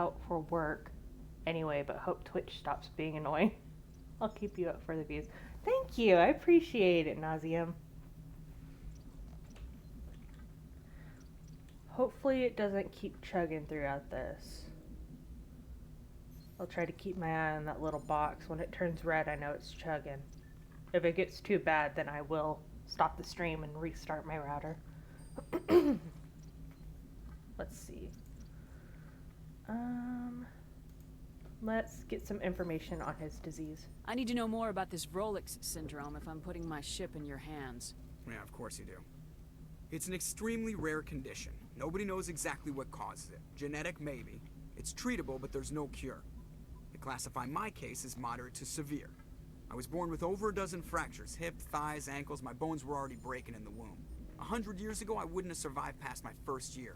out for work anyway, but hope Twitch stops being annoying. I'll keep you up for the views. Thank you. I appreciate it, Nauseum. Hopefully it doesn't keep chugging throughout this. I'll try to keep my eye on that little box. When it turns red, I know it's chugging. If it gets too bad, then I will stop the stream and restart my router. Let's see. Let's get some information on his disease. I need to know more about this Rolex syndrome if I'm putting my ship in your hands. Yeah, of course you do. It's an extremely rare condition. Nobody knows exactly what causes it. Genetic, maybe. It's treatable, but there's no cure. They classify my case as moderate to severe. I was born with over a dozen fractures. Hip, thighs, ankles. My bones were already breaking in the womb. 100 years ago, I wouldn't have survived past my first year.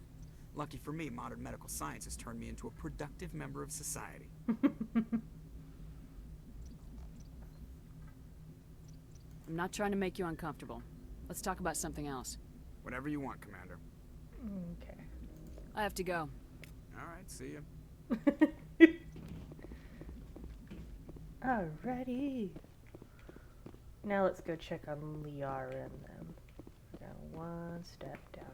Lucky for me, modern medical science has turned me into a productive member of society. I'm not trying to make you uncomfortable. Let's talk about something else. Whatever you want, Commander. Okay. I have to go. All right, see ya. Alrighty. Now let's go check on Liara and them. Got one step down.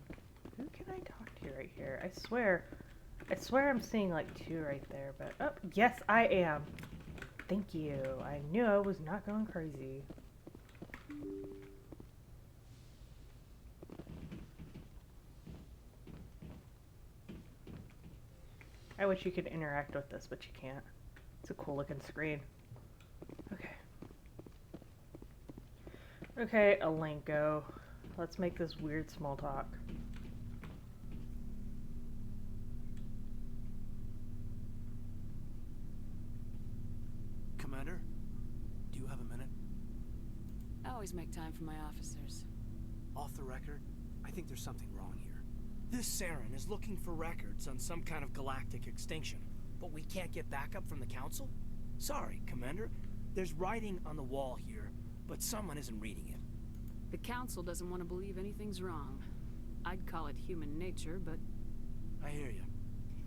Who can I talk to right here? I swear I'm seeing like two right there, but oh, yes I am. Thank you. I knew I was not going crazy. I wish you could interact with this, but you can't. It's a cool looking screen. Okay. Okay, Alenko. Let's make this weird small talk. Commander, do you have a minute? I always make time for my officers. Off the record, I think there's something wrong here. This Saren is looking for records on some kind of galactic extinction, but we can't get backup from the Council? Sorry, Commander. There's writing on the wall here, but someone isn't reading it. The Council doesn't want to believe anything's wrong. I'd call it human nature, but... I hear you.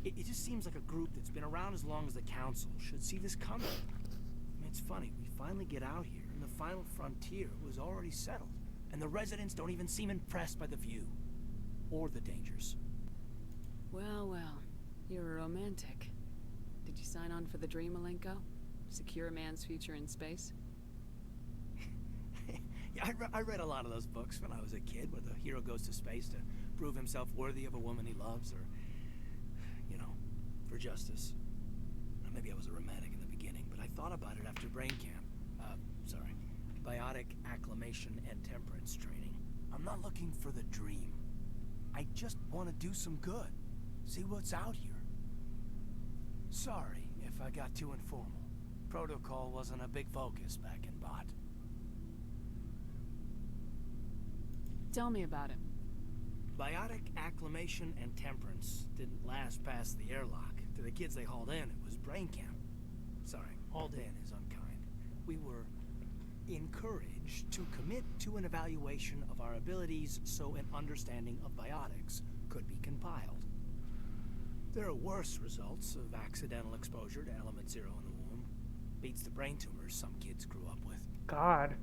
It just seems like a group that's been around as long as the Council should see this coming. I mean, it's funny, we finally get out here, and the final frontier was already settled, and the residents don't even seem impressed by the view. Or the dangers. Well, well. You're a romantic. Did you sign on for the dream, Alenko? Secure a man's future in space? Yeah, I read a lot of those books when I was a kid, where the hero goes to space to prove himself worthy of a woman he loves, or, you know, for justice. Maybe I was a romantic in the beginning, but I thought about it after brain camp. Biotic acclimation and temperance training. I'm not looking for the dream. I just want to do some good. See what's out here. Sorry if I got too informal. Protocol wasn't a big focus back in Bot. Tell me about it. Biotic acclimation and temperance didn't last past the airlock. To the kids they hauled in, it was brain camp. Sorry, hauled in is unkind. We were encouraged to commit to an evaluation of our abilities so an understanding of biotics could be compiled. There are worse results of accidental exposure to element zero in the womb. Beats the brain tumors some kids grew up with. God.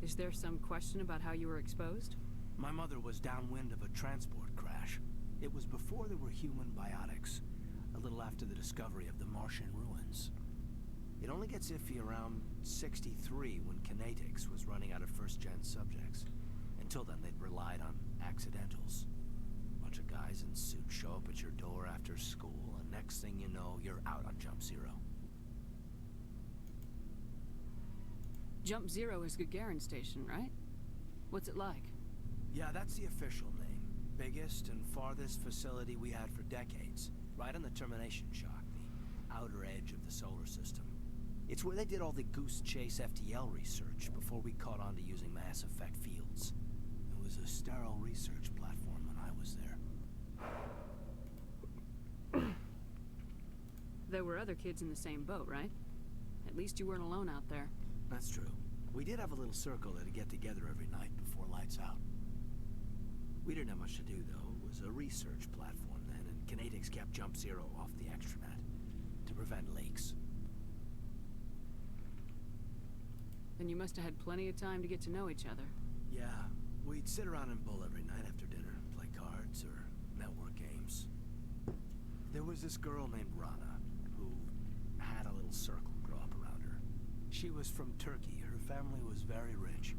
Is there some question about how you were exposed? My mother was downwind of a transport crash. It was before there were human biotics, a little after the discovery of the Martian ruins. It only gets iffy around 63 when kinetics was running out of first-gen subjects. Until then, they'd relied on accidentals. Bunch of guys in suits show up at your door after school, and next thing you know, you're out on Jump Zero. Jump Zero is Gagarin Station, right? What's it like? Yeah, that's the official name. Biggest and farthest facility we had for decades. Right on the termination shock, the outer edge of the solar system. It's where they did all the Goose Chase FTL research before we caught on to using mass effect fields. It was a sterile research platform when I was there. There were other kids in the same boat, right? At least you weren't alone out there. That's true. We did have a little circle that'd get together every night before lights out. We didn't have much to do, though. It was a research platform then, and Canadics kept Jump Zero off the extranet to prevent leaks. Then you must have had plenty of time to get to know each other. Yeah, we'd sit around and bull every night after dinner, play cards or network games. There was this girl named Rana who had a little circle grow up around her. She was from Turkey. Her family was very rich,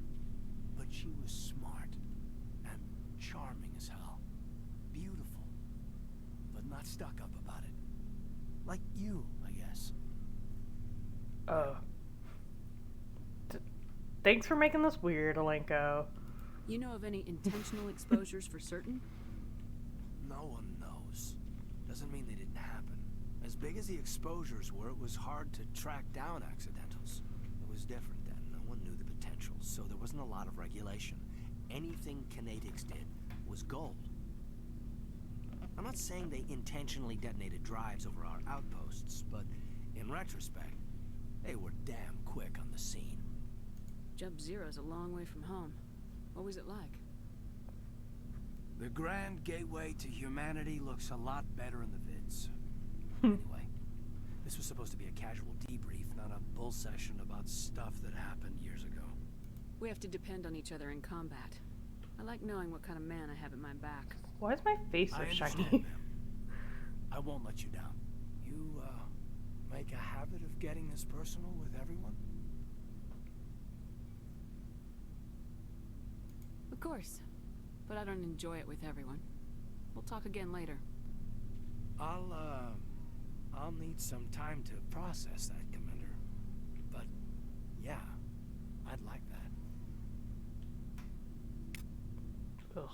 but she was smart and charming as hell. Beautiful, but not stuck up about it. Like you, I guess. Thanks for making this weird, Alenko. You know of any intentional exposures for certain? No one knows. Doesn't mean they didn't happen. As big as the exposures were, it was hard to track down accidentals. It was different then. No one knew the potential, so there wasn't a lot of regulation. Anything Canadics did was gold. I'm not saying they intentionally detonated drives over our outposts, but in retrospect, they were damn quick on the scene. Jump Zero's a long way from home. What was it like? The grand gateway to humanity looks a lot better in the vids. Anyway, this was supposed to be a casual debrief, not a bull session about stuff that happened years ago. We have to depend on each other in combat. I like knowing what kind of man I have at my back. Why is my face so I understand, shiny? ma'am. I won't let you down. You, make a habit of getting this personal with everyone? Of course. But I don't enjoy it with everyone. We'll talk again later. I'll need some time to process that, Commander. But, yeah, I'd like that. Ugh.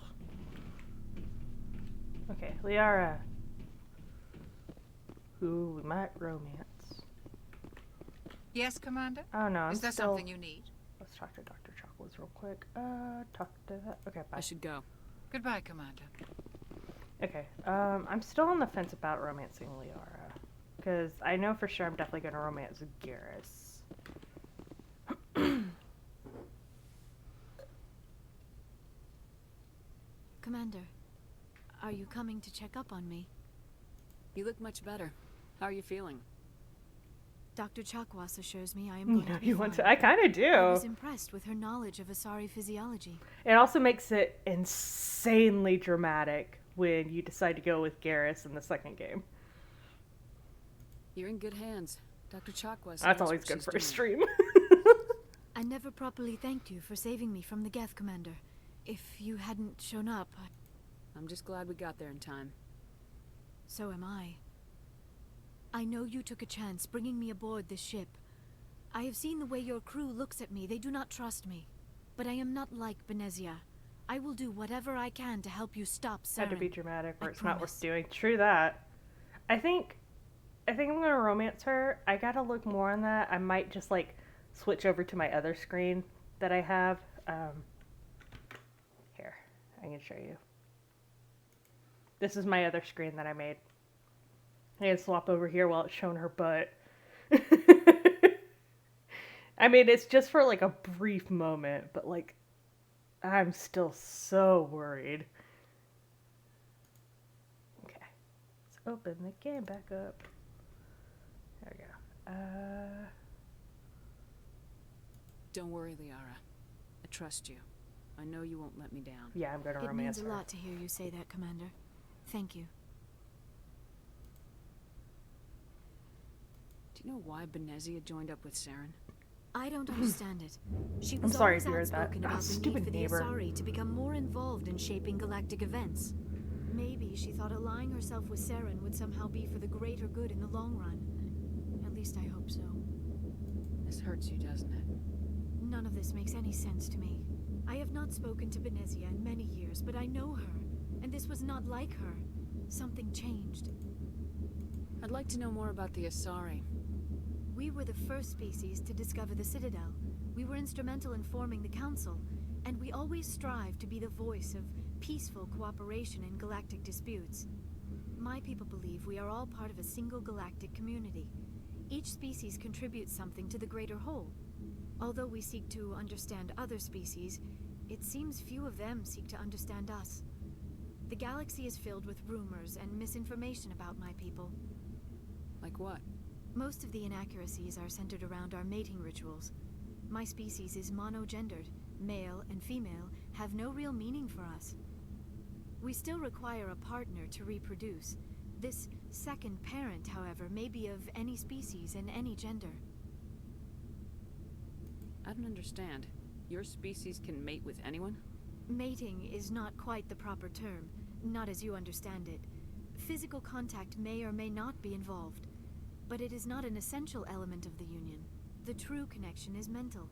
Okay, Liara. Who we might romance. Yes, Commander? Oh no, I'm Is there still... something you need? Let's talk to Dr. Chocolates real quick. Talk to that. Okay, bye. I should go. Goodbye, Commander. Okay, I'm still on the fence about romancing Liara. Because I know for sure I'm definitely going to romance Garrus. Commander, are you coming to check up on me? You look much better. How are you feeling? Dr. Chakwas assures me I am You going know to be you want fine. to. I kind of do. I was impressed with her knowledge of Asari physiology. It also makes it insanely dramatic when you decide to go with Garrus in the second game. You're in good hands. Dr. Chakwas That's knows always what good she's for a doing. stream. I never properly thanked you for saving me from the Geth, Commander. If you hadn't shown up, I'm just glad we got there in time. so am I. I know you took a chance bringing me aboard this ship. I have seen the way your crew looks at me. They do not trust me. But I am not like Benezia. I will do whatever I can to help you stop Saren. Had to be dramatic or I it's not worth promise. doing. True that. I think I'm gonna romance her. I gotta look more on that. I might just like switch over to my other screen that I have. Here, I can show you. This is my other screen that I made. I can swap over here while it's showing her butt. I mean, it's just for like a brief moment, but like, I'm still so worried. Okay, let's open the game back up. There we go. Don't worry, Liara. I trust you. I know you won't let me down. Yeah, I'm gonna It romance means a her. lot to hear you say that, Commander. Thank you. Do you know why Benezia joined up with Saren? I don't understand it. She was sorry always if you heard that. outspoken about the Stupid need for neighbor. the Asari to become more involved in shaping galactic events. Maybe she thought allying herself with Saren would somehow be for the greater good in the long run. At least I hope so. This hurts you, doesn't it? None of this makes any sense to me. I have not spoken to Benezia in many years, but I know her, and this was not like her. Something changed. I'd like to know more about the Asari. We were the first species to discover the Citadel. We were instrumental in forming the Council, and we always strive to be the voice of peaceful cooperation in galactic disputes. My people believe we are all part of a single galactic community. Each species contributes something to the greater whole. Although we seek to understand other species, it seems few of them seek to understand us. The galaxy is filled with rumors and misinformation about my people. Like what? Most of the inaccuracies are centered around our mating rituals. My species is monogendered. Male and female have no real meaning for us. We still require a partner to reproduce. This second parent, however, may be of any species and any gender. I don't understand. Your species can mate with anyone? Mating is not quite the proper term, not as you understand it. Physical contact may or may not be involved, but it is not an essential element of the union. The true connection is mental.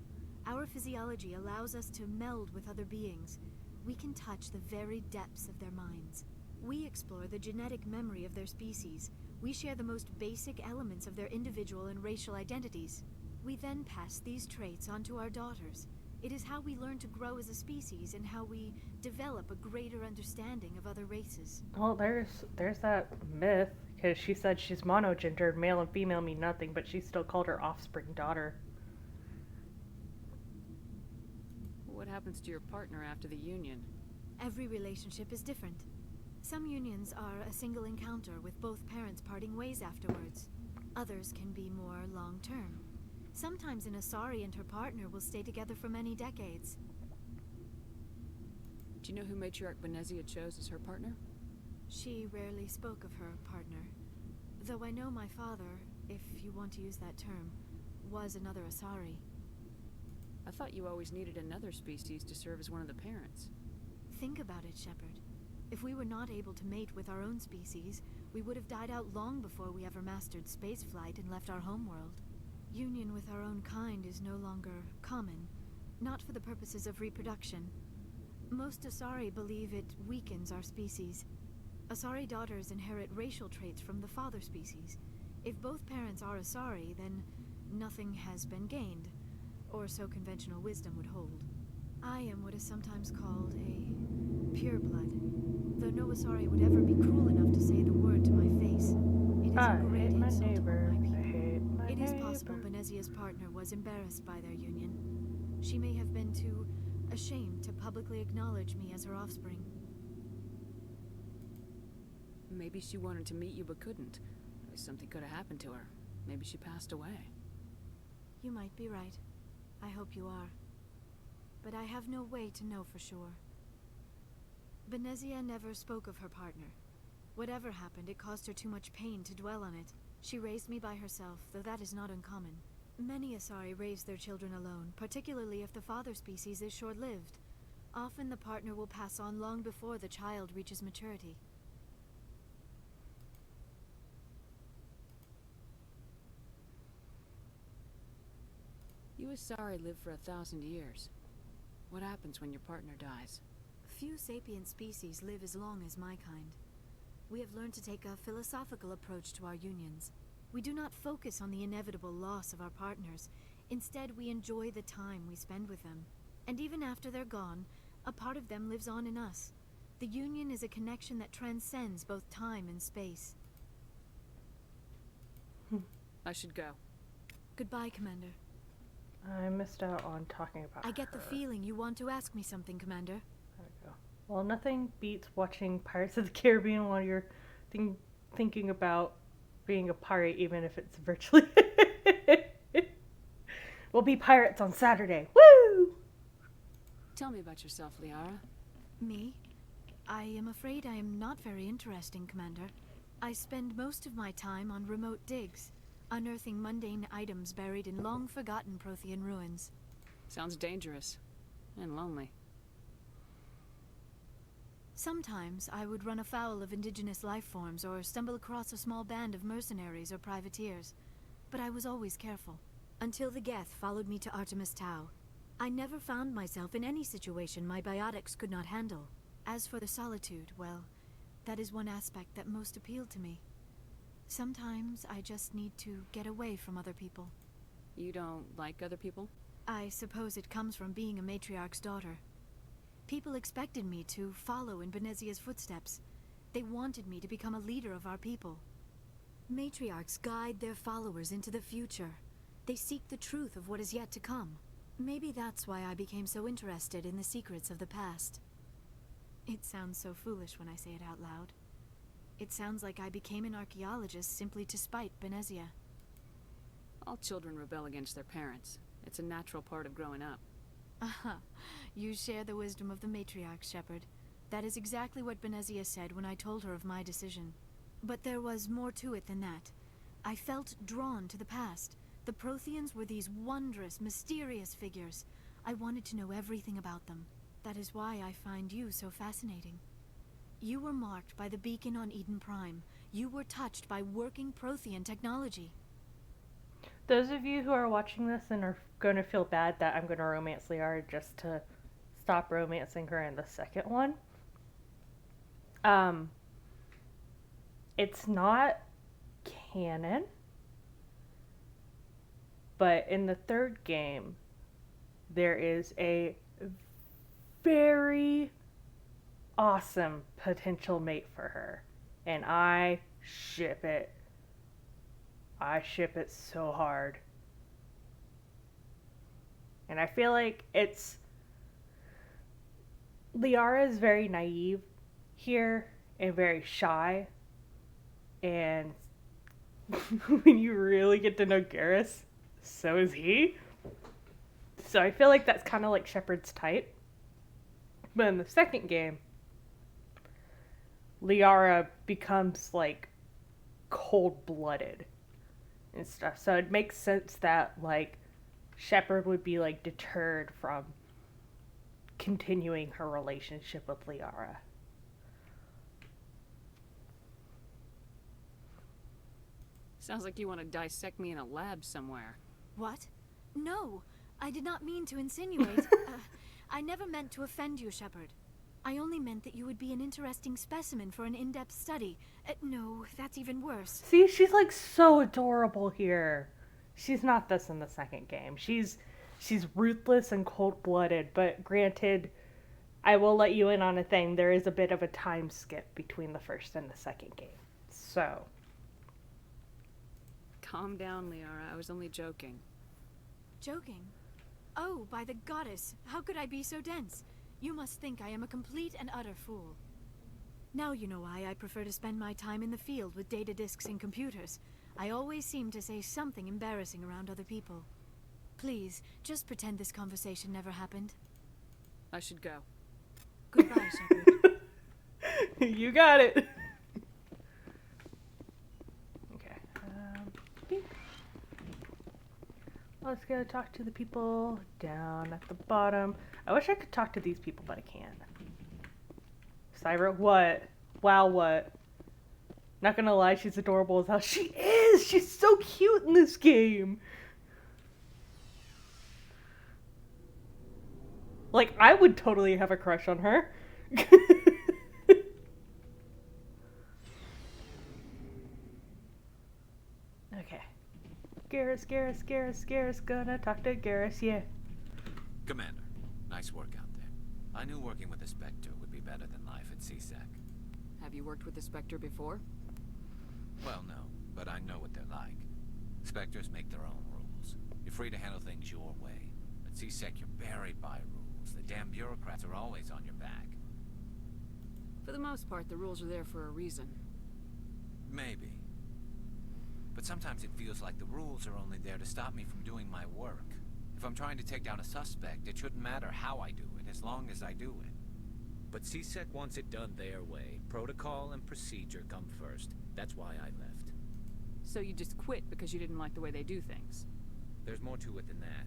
Our physiology allows us to meld with other beings. We can touch the very depths of their minds. We explore the genetic memory of their species. We share the most basic elements of their individual and racial identities. We then pass these traits on to our daughters. It is how we learn to grow as a species and how we develop a greater understanding of other races. Well, there's that myth, because she said she's monogendered, male and female mean nothing, but she still called her offspring daughter. What happens to your partner after the union? Every relationship is different. Some unions are a single encounter with both parents parting ways afterwards. Others can be more long-term. Sometimes an Asari and her partner will stay together for many decades. Do you know who Matriarch Benezia chose as her partner? She rarely spoke of her partner. Though I know my father, if you want to use that term, was another Asari. I thought you always needed another species to serve as one of the parents. Think about it, Shepard. If we were not able to mate with our own species, we would have died out long before we ever mastered spaceflight and left our homeworld. Union with our own kind is no longer common, not for the purposes of reproduction. Most Asari believe it weakens our species. Asari daughters inherit racial traits from the father species. If both parents are Asari, then nothing has been gained, or so conventional wisdom would hold. I am what is sometimes called a pureblood, though no Asari would ever be cruel enough to say the word to my face. It is I a great hate my insult neighbor. upon my people. I hate my It neighbor. is possible Benezia's partner was embarrassed by their union. She may have been too ashamed to publicly acknowledge me as her offspring. Maybe she wanted to meet you but couldn't. Or something could have happened to her. Maybe she passed away. You might be right. I hope you are. But I have no way to know for sure. Benezia never spoke of her partner. Whatever happened, it caused her too much pain to dwell on it. She raised me by herself, though that is not uncommon. Many Asari raise their children alone, particularly if the father species is short-lived. Often the partner will pass on long before the child reaches maturity. You Asari live for 1,000 years. What happens when your partner dies? Few sapient species live as long as my kind. We have learned to take a philosophical approach to our unions. We do not focus on the inevitable loss of our partners. Instead, we enjoy the time we spend with them. And even after they're gone, a part of them lives on in us. The union is a connection that transcends both time and space. I should go. Goodbye, Commander. I missed out on talking about I get the her. feeling you want to ask me something, Commander. There we go. Well, nothing beats watching Pirates of the Caribbean while you're thinking about being a pirate, even if it's virtually. We'll be pirates on Saturday. Woo! Tell me about yourself, Liara. Me? I am afraid I am not very interesting, Commander. I spend most of my time on remote digs, unearthing mundane items buried in long-forgotten Prothean ruins. Sounds dangerous. And lonely. Sometimes I would run afoul of indigenous life forms or stumble across a small band of mercenaries or privateers. But I was always careful. Until the Geth followed me to Artemis Tau. I never found myself in any situation my biotics could not handle. As for the solitude, well, that is one aspect that most appealed to me. Sometimes I just need to get away from other people. You don't like other people? I suppose it comes from being a matriarch's daughter. People expected me to follow in Benezia's footsteps. They wanted me to become a leader of our people. Matriarchs guide their followers into the future. They seek the truth of what is yet to come. Maybe that's why I became so interested in the secrets of the past. It sounds so foolish when I say it out loud. It sounds like I became an archaeologist simply to spite Benezia. All children rebel against their parents. It's a natural part of growing up. Aha, you share the wisdom of the matriarch, Shepard. That is exactly what Benezia said when I told her of my decision. But there was more to it than that. I felt drawn to the past. The Protheans were these wondrous, mysterious figures. I wanted to know everything about them. That is why I find you so fascinating. You were marked by the beacon on Eden Prime. You were touched by working Prothean technology. Those of you who are watching this and are going to feel bad that I'm going to romance Liara just to stop romancing her in the second one, it's not canon, but in the third game, there is a very awesome potential mate for her, and I ship it. I ship it so hard. And I feel like Liara is very naive here and very shy. And when you really get to know Garrus, so is he. So I feel like that's kind of like Shepard's type. But in the second game, Liara becomes like cold-blooded and stuff. So it makes sense that like Shepard would be like deterred from continuing her relationship with Liara. Sounds like you want to dissect me in a lab somewhere. What? No, I did not mean to insinuate. I never meant to offend you, Shepard. I only meant that you would be an interesting specimen for an in-depth study. No, that's even worse. See, she's like so adorable here. She's not this in the second game. She's ruthless and cold-blooded, but granted, I will let you in on a thing. There is a bit of a time skip between the first and the second game. So, Calm down, Liara. I was only joking. Joking? Oh, by the goddess, how could I be so dense? You must think I am a complete and utter fool. Now you know why I prefer to spend my time in the field with data disks and computers. I always seem to say something embarrassing around other people. Please, just pretend this conversation never happened. I should go. Goodbye, Shepard. you got it. Okay. Beep. Let's go talk to the people down at the bottom. I wish I could talk to these people, but I can't. Cyber, what? Wow, what? Not gonna lie, she's adorable as hell. She is! She's so cute in this game! Like, I would totally have a crush on her. Okay. Garrus, gonna talk to Garrus, yeah. Commander, nice work out there. I knew working with the Spectre would be better than life at CSEC. Have you worked with the Spectre before? Well, no, but I know what they're like. Spectres make their own rules. You're free to handle things your way. At CSEC, you're buried by rules. The damn bureaucrats are always on your back. For the most part, the rules are there for a reason. Maybe. But sometimes it feels like the rules are only there to stop me from doing my work. If I'm trying to take down a suspect, it shouldn't matter how I do it, as long as I do it. But CSEC wants it done their way. Protocol and procedure come first. That's why I left. So you just quit because you didn't like the way they do things? There's more to it than that.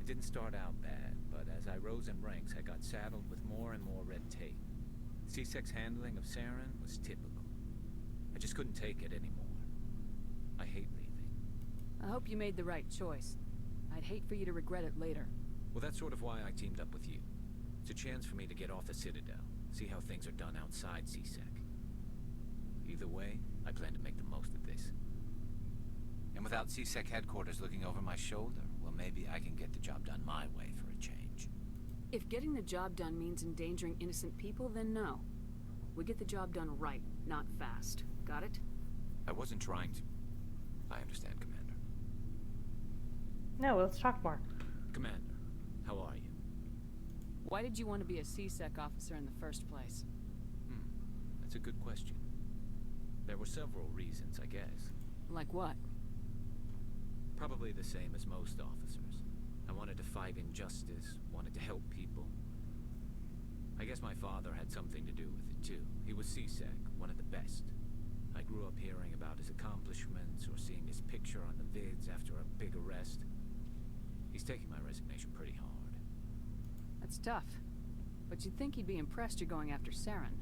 It didn't start out bad, but as I rose in ranks, I got saddled with more and more red tape. CSEC's handling of Saren was typical. I just couldn't take it anymore. I hate leaving. I hope you made the right choice. I'd hate for you to regret it later. Well, that's sort of why I teamed up with you. It's a chance for me to get off the Citadel, see how things are done outside CSEC. Either way, I plan to make the most of this. And without CSEC headquarters looking over my shoulder, well, maybe I can get the job done my way for a change. If getting the job done means endangering innocent people, then no. We get the job done right, not fast. Got it? I wasn't trying to... I understand, Commander. No, let's talk more. Commander, how are you? Why did you want to be a CSEC officer in the first place? That's a good question. There were several reasons, I guess. Like what? Probably the same as most officers. I wanted to fight injustice, wanted to help people. I guess my father had something to do with it too. He was CSEC, one of the best. I grew up hearing about his accomplishments or seeing his picture on the vids after a big arrest. He's taking my resignation pretty hard. That's tough. But you'd think he'd be impressed you're going after Saren.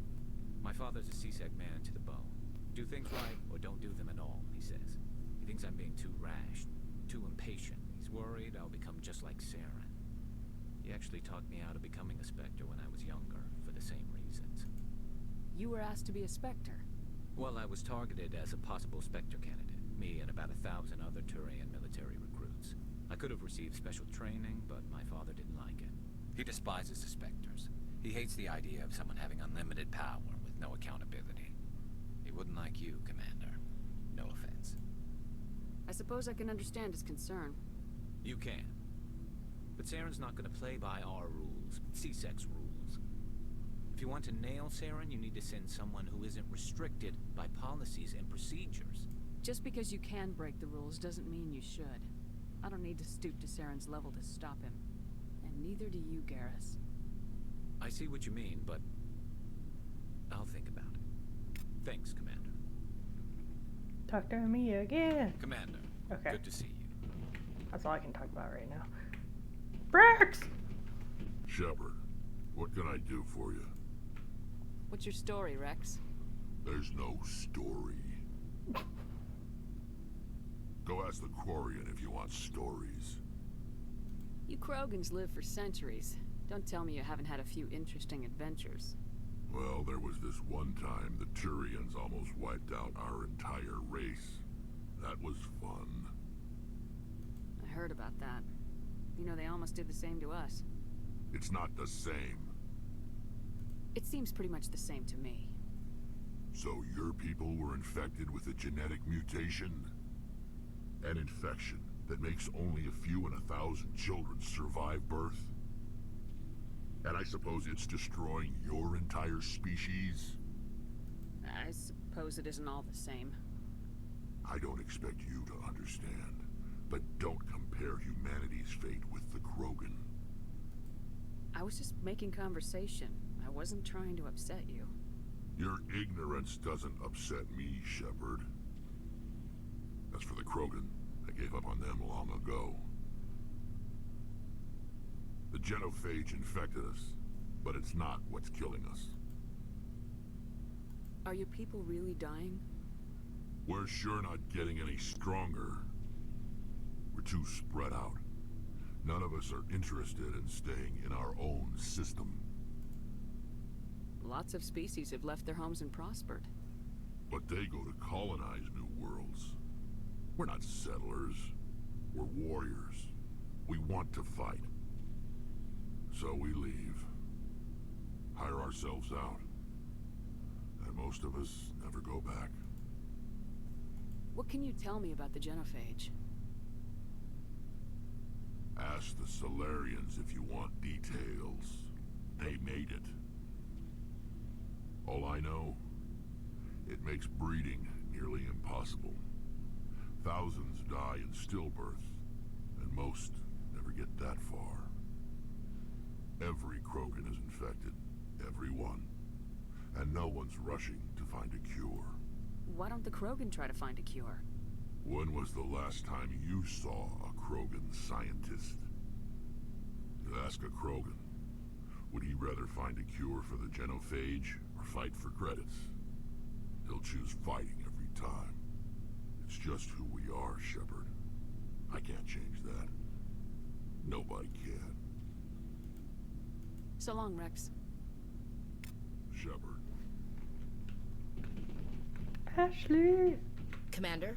My father's a CSEC man to the bone. Do things right or don't do them at all, he says. He thinks I'm being too rash, too impatient. He's worried I'll become just like Saren. He actually talked me out of becoming a Spectre when I was younger, for the same reasons. You were asked to be a Spectre. Well, I was targeted as a possible Spectre candidate, me and about 1,000 other Turian military recruits. I could have received special training, but my father didn't like it. He despises the Spectres. He hates the idea of someone having unlimited power with no accountability. He wouldn't like you, Commander. No offense. I suppose I can understand his concern. You can. But Saren's not going to play by our rules, CSEC's rules. If you want to nail Saren, you need to send someone who isn't restricted by policies and procedures. Just because you can break the rules doesn't mean you should. I don't need to stoop to Saren's level to stop him. And neither do you, Garrus. I see what you mean, but I'll think about it. Thanks, Commander. Talk to me again. Commander, Okay. good to see you. That's all I can talk about right now. Rex! Shepard, what can I do for you? What's your story, Rex? There's no story. Go ask the Quarian if you want stories. You Krogans live for centuries. Don't tell me you haven't had a few interesting adventures. Well, there was this one time the Turians almost wiped out our entire race. That was fun. I heard about that. You know, they almost did the same to us. It's not the same. It seems pretty much the same to me. So your people were infected with a genetic mutation? An infection that makes only a few in 1,000 children survive birth? And I suppose it's destroying your entire species? I suppose it isn't all the same. I don't expect you to understand, but don't compare humanity's fate with the Krogan. I was just making conversation. I wasn't trying to upset you. Your ignorance doesn't upset me, Shepard. As for the Krogan, I gave up on them long ago. The genophage infected us, but it's not what's killing us. Are your people really dying? We're sure not getting any stronger. We're too spread out. None of us are interested in staying in our own system. Lots of species have left their homes and prospered. But they go to colonize new worlds. We're not settlers. We're warriors. We want to fight. So we leave. Hire ourselves out. And most of us never go back. What can you tell me about the genophage? Ask the Solarians if you want details. They made it. All I know, it makes breeding nearly impossible. Thousands die in stillbirth, and most never get that far. Every Krogan is infected, every one. And no one's rushing to find a cure. Why don't the Krogan try to find a cure? When was the last time you saw a Krogan scientist? You ask a Krogan, would he rather find a cure for the genophage or fight for credits? He'll choose fighting every time. It's just who we are, Shepard. I can't change that. Nobody can. So long, Rex. Shepard. Ashley! Commander?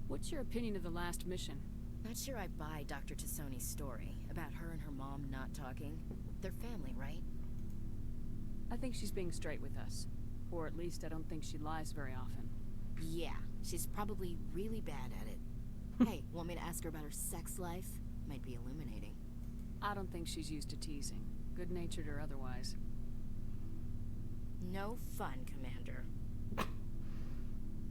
What's your opinion of the last mission? Not sure I buy Dr. Tassoni's story about her and her mom not talking. They're family, right? I think she's being straight with us. Or at least I don't think she lies very often. Yeah, she's probably really bad at it. Hey, want me to ask her about her sex life? Might be illuminating. I don't think she's used to teasing, good-natured or otherwise. No fun, Commander.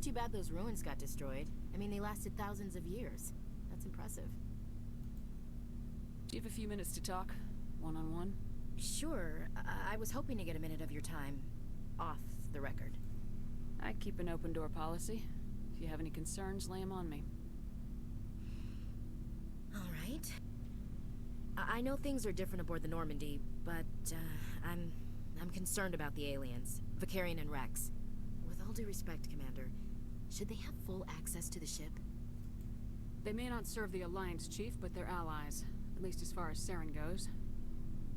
Too bad those ruins got destroyed. I mean, they lasted thousands of years. That's impressive. Do you have a few minutes to talk? One-on-one? Sure. I was hoping to get a minute of your time. Off the record. I keep an open-door policy. If you have any concerns, lay them on me. All right. I know things are different aboard the Normandy, but, I'm concerned about the aliens. Vicarian and Rex. With all due respect, Commander, should they have full access to the ship? They may not serve the Alliance, Chief, but they're allies. At least as far as Saren goes.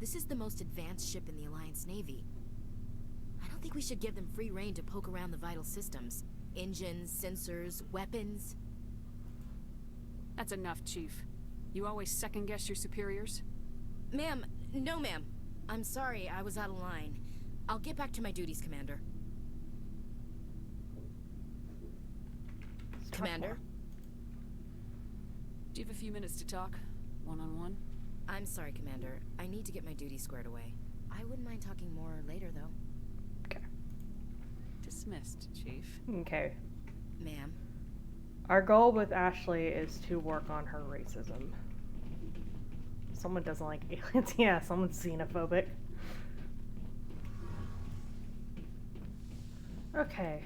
This is the most advanced ship in the Alliance Navy. I don't think we should give them free rein to poke around the vital systems. Engines, sensors, weapons. That's enough, Chief. You always second-guess your superiors? Ma'am, no ma'am. I'm sorry, I was out of line. I'll get back to my duties, Commander. Commander? Do you have a few minutes to talk? One-on-one? I'm sorry, Commander. I need to get my duties squared away. I wouldn't mind talking more later, though. Okay. Dismissed, Chief. Okay. Ma'am? Our goal with Ashley is to work on her racism. Someone doesn't like aliens. Yeah, someone's xenophobic. Okay.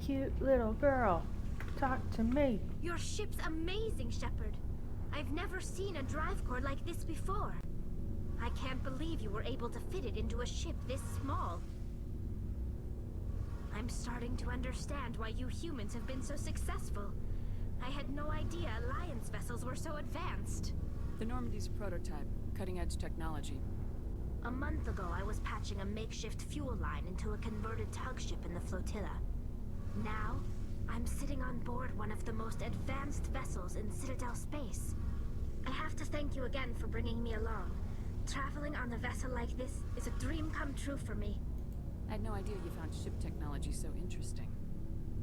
Cute little girl. Talk to me. Your ship's amazing, Shepard. I've never seen a drive core like this before. I can't believe you were able to fit it into a ship this small. I'm starting to understand why you humans have been so successful. I had no idea Alliance vessels were so advanced. The Normandy's a prototype, cutting-edge technology. A month ago, I was patching a makeshift fuel line into a converted tug ship in the flotilla. Now, I'm sitting on board one of the most advanced vessels in Citadel space. I have to thank you again for bringing me along. Traveling on a vessel like this is a dream come true for me. I had no idea you found ship technology so interesting.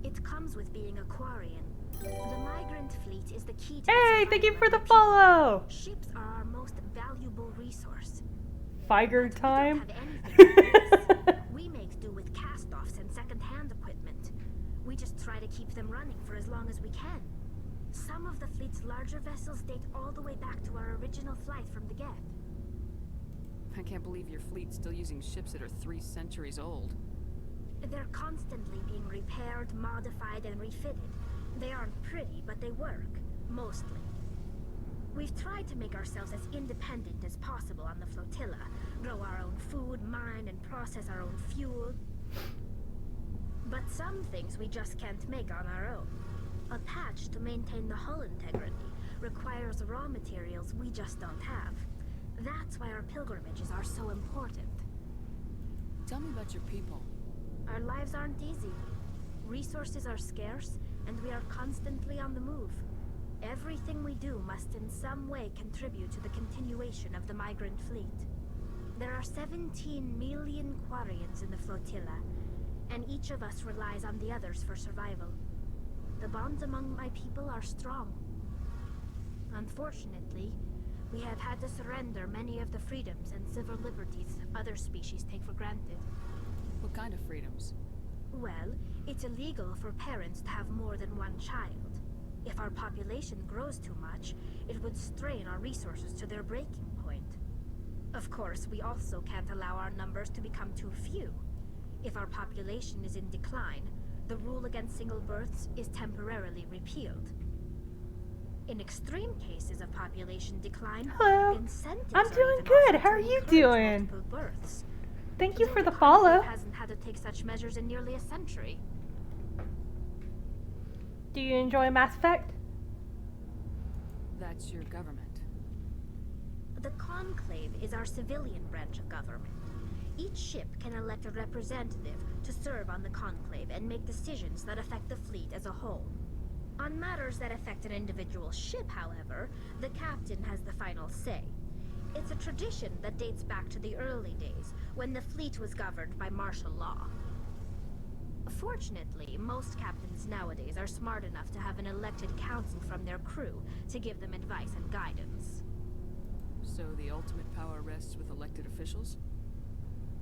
It comes with being a Quarian. The migrant fleet is the key to Hey, thank you survival for of the our follow! people. Ships are our most valuable resource. Figer But time? We don't have anything like this. We make do with cast-offs and second-hand equipment. We just try to keep them running for as long as we can. Some of the fleet's larger vessels date all the way back to our original flight from the Geth. I can't believe your fleet's still using ships that are 3 centuries old. They're constantly being repaired, modified, and refitted. They aren't pretty, but they work. Mostly. We've tried to make ourselves as independent as possible on the flotilla. Grow our own food, mine, and process our own fuel. But some things we just can't make on our own. A patch to maintain the hull integrity requires raw materials we just don't have. That's why our pilgrimages are so important. Tell me about your people. Our lives aren't easy. Resources are scarce, and we are constantly on the move. Everything we do must in some way contribute to the continuation of the migrant fleet. There are 17 million Quarians in the flotilla, and each of us relies on the others for survival. The bonds among my people are strong. Unfortunately, we have had to surrender many of the freedoms and civil liberties other species take for granted. What kind of freedoms? Well, it's illegal for parents to have more than one child. If our population grows too much, it would strain our resources to their breaking point. Of course, we also can't allow our numbers to become too few. If our population is in decline, the rule against single births is temporarily repealed. In extreme cases of population decline, Hello. incentives I'm are doing even good. offered How to are you encourage doing? multiple births. Thank you Though for the Conclave follow. hasn't had to take such measures in nearly a century. Do you enjoy Mass Effect? That's your government. The Conclave is our civilian branch of government. Each ship can elect a representative to serve on the Conclave and make decisions that affect the fleet as a whole. On matters that affect an individual ship, however, the captain has the final say. It's a tradition that dates back to the early days, when the fleet was governed by martial law. Fortunately, most captains nowadays are smart enough to have an elected council from their crew to give them advice and guidance. So the ultimate power rests with elected officials?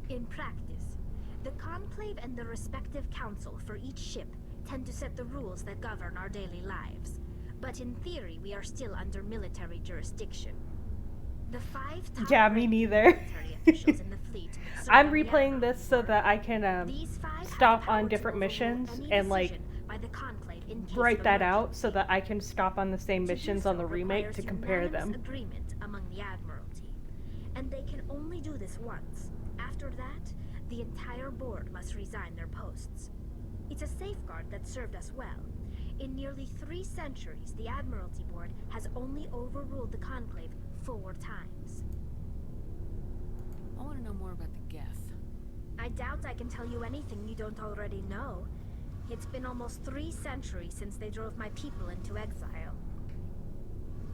In practice, the Conclave and the respective council for each ship tend to set the rules that govern our daily lives. But in theory, we are still under military jurisdiction. The 5 top Yeah, me neither. military officials in the fleet serve I'm on the replaying Admiralty this so Board. that I can These 5 have stop the power on to different overrule missions any and like decision by the Conclave in case write of that out so emergency. that I can stop on the same To do missions so on the remake requires to compare unanimous them. agreement among the Admiralty. And they can only do this once. After that, the entire board must resign their posts. It's a safeguard that served us well. In nearly 3 centuries, the Admiralty Board has only overruled the Conclave 4 times. I want to know more about the Geth. I doubt I can tell you anything you don't already know. It's been almost 3 centuries since they drove my people into exile.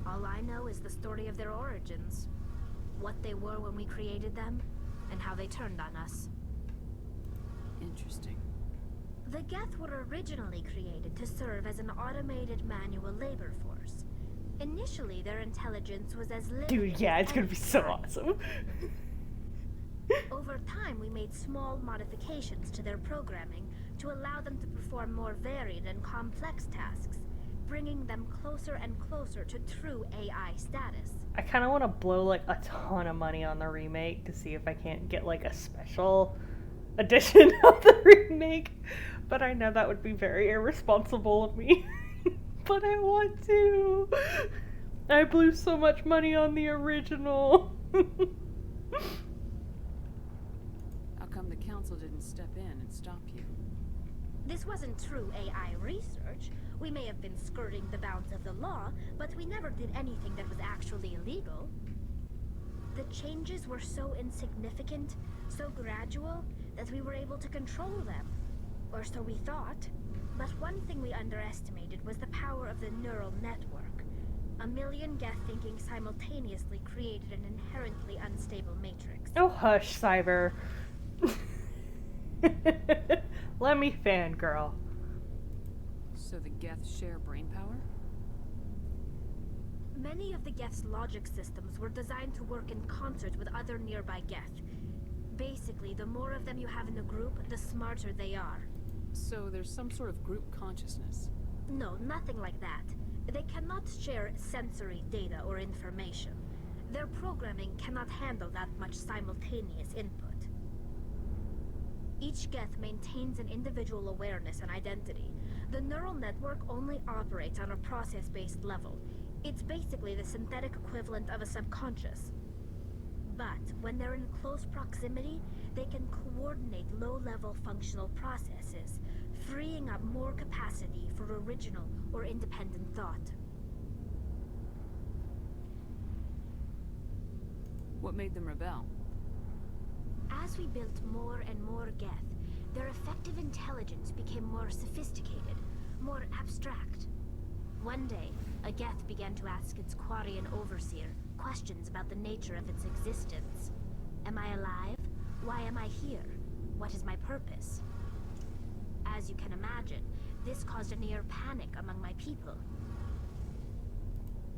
All I know is the story of their origins. What they were when we created them, and how they turned on us. Interesting. The Geth were originally created to serve as an automated manual labor force. Initially, their intelligence was as limited Dude, yeah, as it's gonna be so awesome. Over time, we made small modifications to their programming to allow them to perform more varied and complex tasks, bringing them closer and closer to true AI status. I kind of want to blow like a ton of money on the remake to see if I can't get like a special edition of the remake, but I know that would be very irresponsible of me. But I want to. I blew so much money on the original. How come the council didn't step in and stop you? This wasn't true AI research. We may have been skirting the bounds of the law, but we never did anything that was actually illegal. The changes were so insignificant, so gradual, that we were able to control them. Or so we thought. But one thing we underestimated was the power of the neural network. A million Geth thinking simultaneously created an inherently unstable matrix. Oh, hush, Cyber. Let me fangirl. So the Geth share brain power? Many of the Geth's logic systems were designed to work in concert with other nearby Geth. Basically, the more of them you have in a group, the smarter they are. So there's some sort of group consciousness? No, nothing like that. They cannot share sensory data or information. Their programming cannot handle that much simultaneous input. Each Geth maintains an individual awareness and identity. The neural network only operates on a process-based level. It's basically the synthetic equivalent of a subconscious. But when they're in close proximity, they can coordinate low-level functional processes, freeing up more capacity for original or independent thought. What made them rebel? As we built more and more Geth, their effective intelligence became more sophisticated, more abstract. One day, a Geth began to ask its Quarian overseer questions about the nature of its existence. Am I alive? Why am I here? What is my purpose? As you can imagine, this caused a near panic among my people.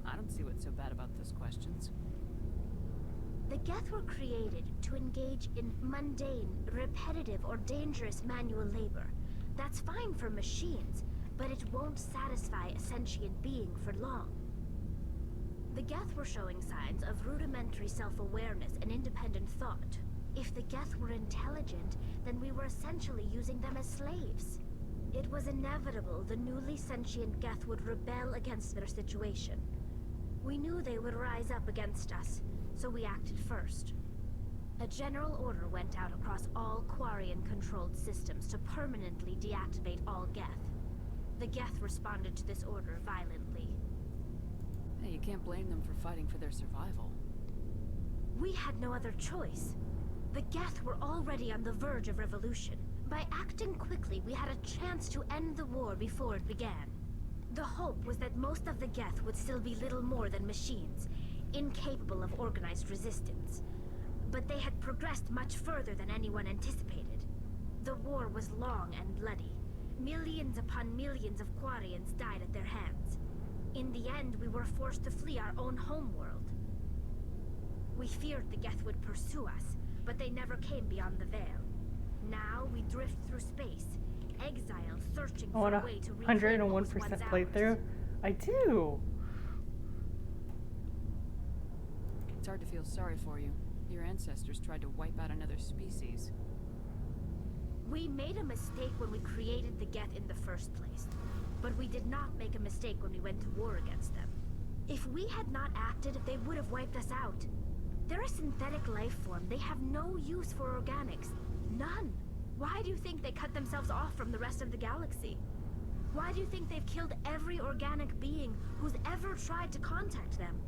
I don't see what's so bad about those questions. The Geth were created to engage in mundane, repetitive, or dangerous manual labor. That's fine for machines, but it won't satisfy a sentient being for long. The Geth were showing signs of rudimentary self-awareness and independent thought. If the Geth were intelligent, then we were essentially using them as slaves. It was inevitable the newly sentient Geth would rebel against their situation. We knew they would rise up against us, so we acted first. A general order went out across all Quarian-controlled systems to permanently deactivate all Geth. The Geth responded to this order violently. Hey, you can't blame them for fighting for their survival. We had no other choice. The Geth were already on the verge of revolution. By acting quickly, we had a chance to end the war before it began. The hope was that most of the Geth would still be little more than machines, incapable of organized resistance. But they had progressed much further than anyone anticipated. The war was long and bloody. Millions upon millions of Quarians died at their hands. In the end, we were forced to flee our own homeworld. We feared the Geth would pursue us, but they never came beyond the Veil. Now we drift through space, exile searching I for want a way to reclaim what was 101% once playthrough. ours. I do. It's hard to feel sorry for you. Your ancestors tried to wipe out another species. We made a mistake when we created the Geth in the first place, but we did not make a mistake when we went to war against them. If we had not acted, they would have wiped us out. They're a synthetic life form. They have no use for organics. None. Why do you think they cut themselves off from the rest of the galaxy? Why do you think they've killed every organic being who's ever tried to contact them?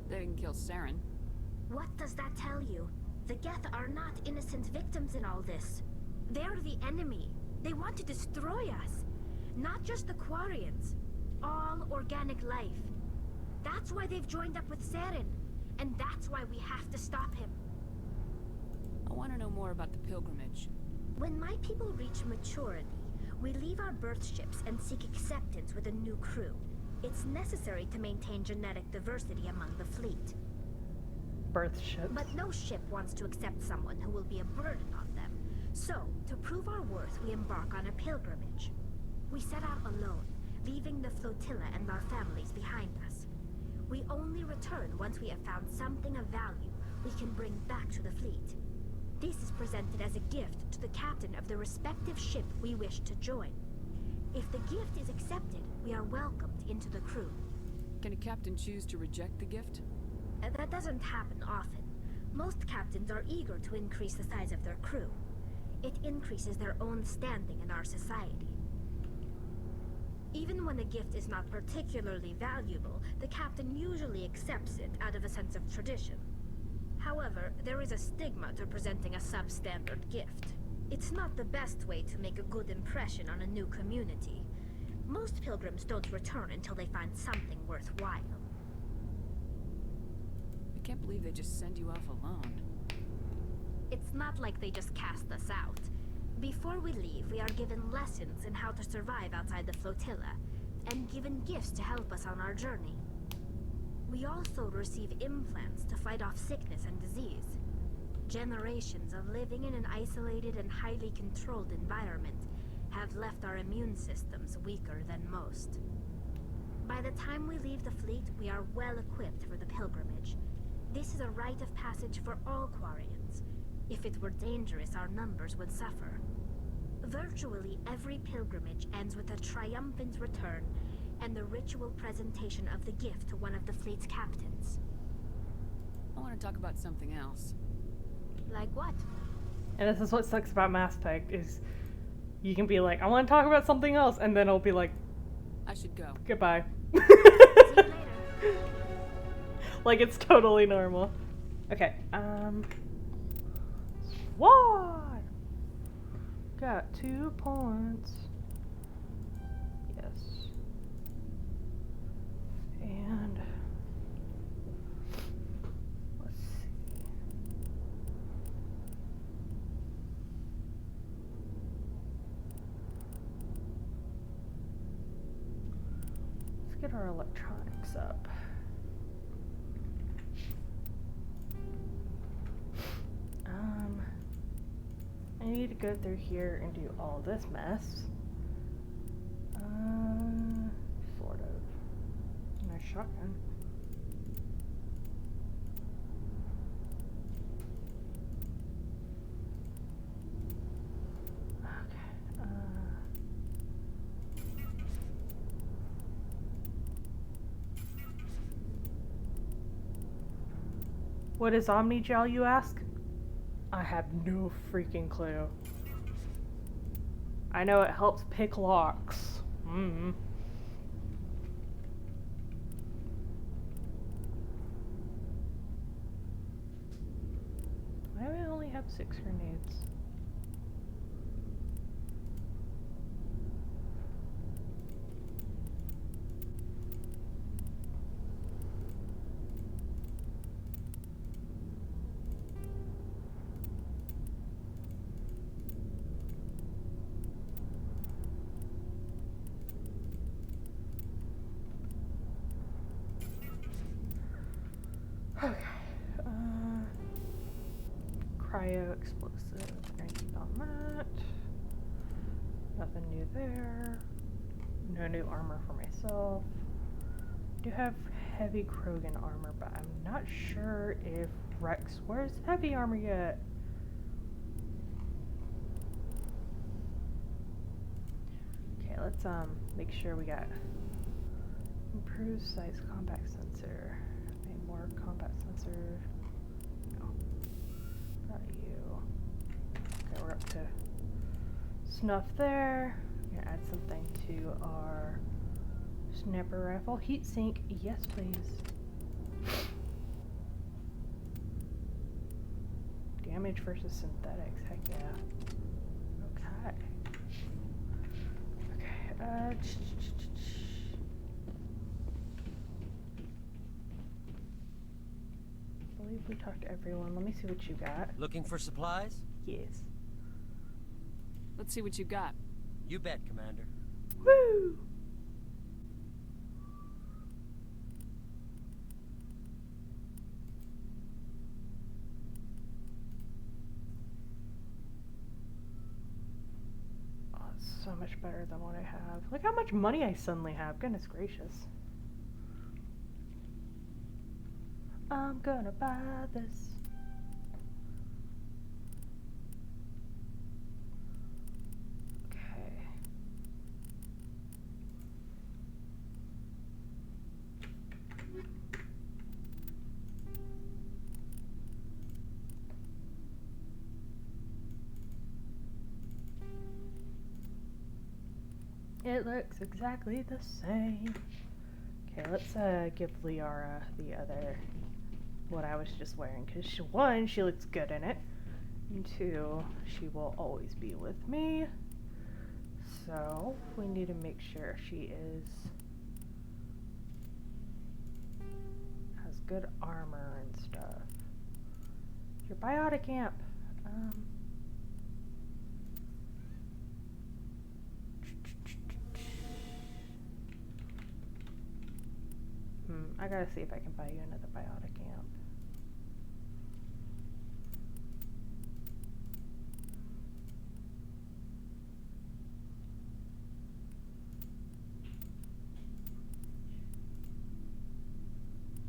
They didn't kill Saren. What does that tell you? The Geth are not innocent victims in all this. They're the enemy. They want to destroy us. Not just the Quarians. All organic life. That's why they've joined up with Saren. And that's why we have to stop him. I want to know more about the pilgrimage. When my people reach maturity, we leave our birth ships and seek acceptance with a new crew. It's necessary to maintain genetic diversity among the fleet. Birth ships. But no ship wants to accept someone who will be a burden on them. So, to prove our worth, we embark on a pilgrimage. We set out alone, leaving the flotilla and our families behind us. We only return once we have found something of value we can bring back to the fleet. This is presented as a gift to the captain of the respective ship we wish to join. If the gift is accepted, we are welcomed into the crew. Can a captain choose to reject the gift? That doesn't happen often. Most captains are eager to increase the size of their crew. It increases their own standing in our society. Even when a gift is not particularly valuable, the captain usually accepts it out of a sense of tradition. However, there is a stigma to presenting a substandard gift. It's not the best way to make a good impression on a new community. Most pilgrims don't return until they find something worthwhile. I can't believe they just send you off alone. It's not like they just cast us out. Before we leave, we are given lessons in how to survive outside the flotilla, and given gifts to help us on our journey. We also receive implants to fight off sickness and disease. Generations of living in an isolated and highly controlled environment have left our immune systems weaker than most. By the time we leave the fleet, we are well equipped for the pilgrimage. This is a rite of passage for all Quarians. If it were dangerous, our numbers would suffer. Virtually every pilgrimage ends with a triumphant return and the ritual presentation of the gift to one of the fleet's captains. I want to talk about something else. Like what? And this is what sucks about Mass Effect, is you can be like, I want to talk about something else, and then it'll be like, I should go. goodbye. See you later. Like it's totally normal. Okay, SWAT! Got 2 points. Yes. And let's see. Let's get our electronics up. I need to go through here and do all this mess. Sort of. Nice shotgun. Okay. What is Omnigel, you ask? I have no freaking clue. I know it helps pick locks. Why do I only have 6 grenades? Bio-explosive. Gonna keep on that. Nothing new there. No new armor for myself. Do have heavy Krogan armor, but I'm not sure if Rex wears heavy armor yet. Okay, let's make sure we got improved size combat sensor. Any more combat sensor? No. Not you. Okay, we're up to snuff there. I'm gonna add something to our sniper rifle. Heatsink, yes please. Damage versus synthetics, heck yeah. Okay. Okay, I believe we talked to everyone. Let me see what you got. Looking for supplies? Yes. Let's see what you got. You bet, Commander. Woo! Oh, it's so much better than what I have. Look how much money I suddenly have. Goodness gracious. I'm gonna buy this. Okay. It looks exactly the same. Okay, let's give Liara the other, what I was just wearing, because one, she looks good in it, and two, she will always be with me. So we need to make sure she has good armor and stuff. Your biotic amp. I gotta see if I can buy you another biotic amp.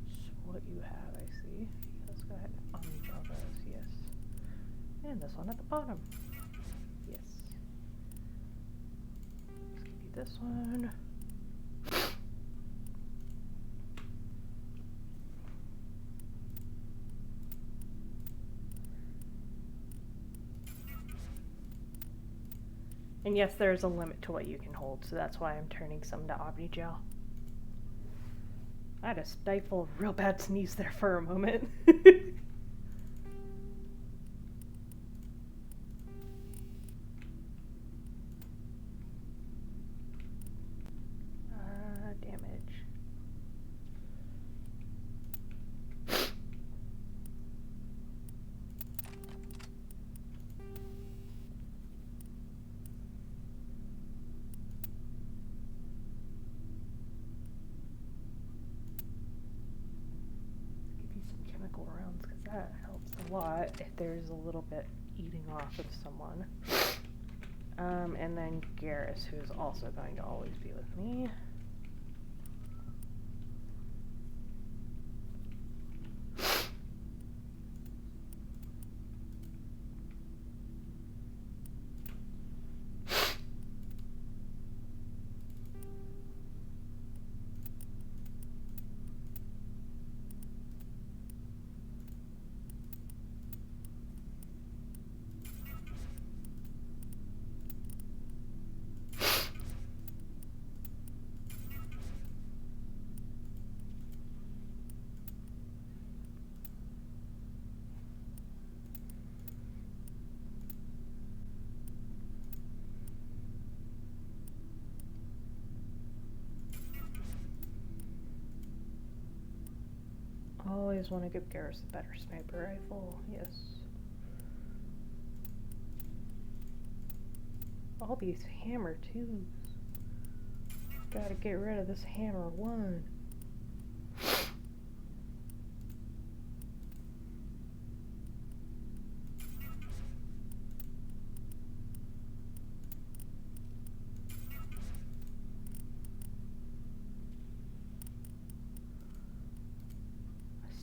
So what you have, I see. Let's go ahead and undraw those, yes. And this one at the bottom. Yes. Let's give you this one. And yes, there is a limit to what you can hold, so that's why I'm turning some to Omnigel. I had a stifle of real bad sneeze there for a moment. Damage. Rounds, because that helps a lot if there's a little bit eating off of someone. And then Garrus, who is also going to always be with me. Always want to give Garrus a better sniper rifle, yes. All these hammer twos. Gotta get rid of this hammer one.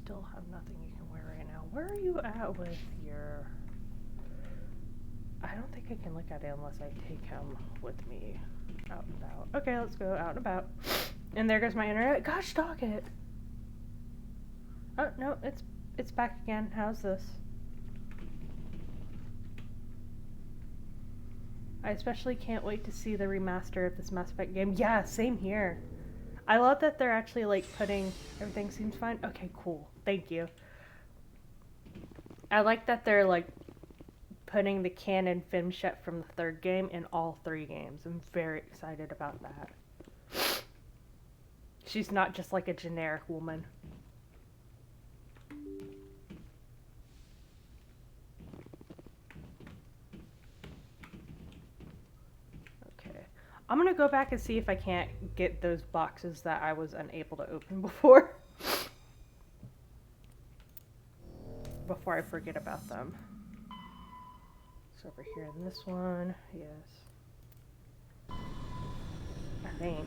still have nothing you can wear right now. Where are you at with your... I don't think I can look at it unless I take him with me out and about. Okay, let's go out and about. And there goes my internet. Gosh, dog it. Oh, no, it's back again. How's this? I especially can't wait to see the remaster of this Mass Effect game. Yeah, same here. I love that they're actually, like, putting... Everything seems fine. Okay, cool. Thank you. I like that they're, like, putting the canon Femshep from the third game in all 3 games. I'm very excited about that. She's not just, like, a generic woman. I'm gonna go back and see if I can't get those boxes that I was unable to open before. Before I forget about them. So over here in this one, yes. I think.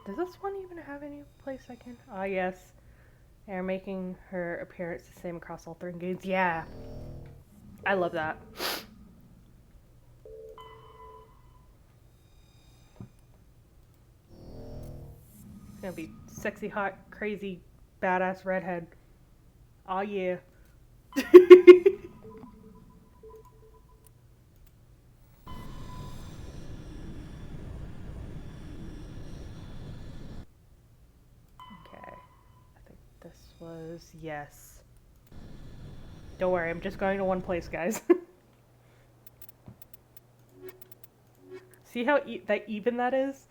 Does this one even have any place I can? Ah, yes. They're making her appearance the same across all 3 games. Yeah. I love that. It's gonna be sexy, hot, crazy, badass redhead. Aw, yeah. Was yes. Don't worry, I'm just going to one place, guys. See how even that is?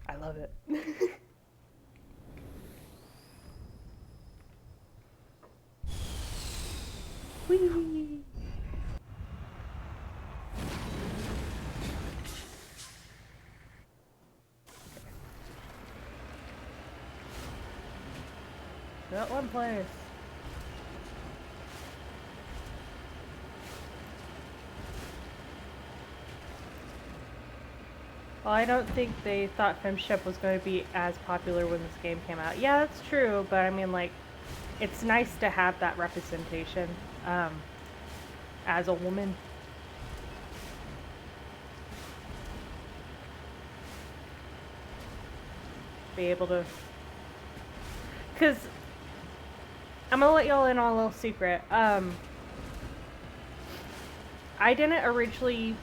I love it. Whee! Not one place. Well, I don't think they thought Femshep was going to be as popular when this game came out. Yeah, that's true, but I mean, like, it's nice to have that representation as a woman. Be able to... Because... I'm gonna let y'all in on a little secret. I didn't originally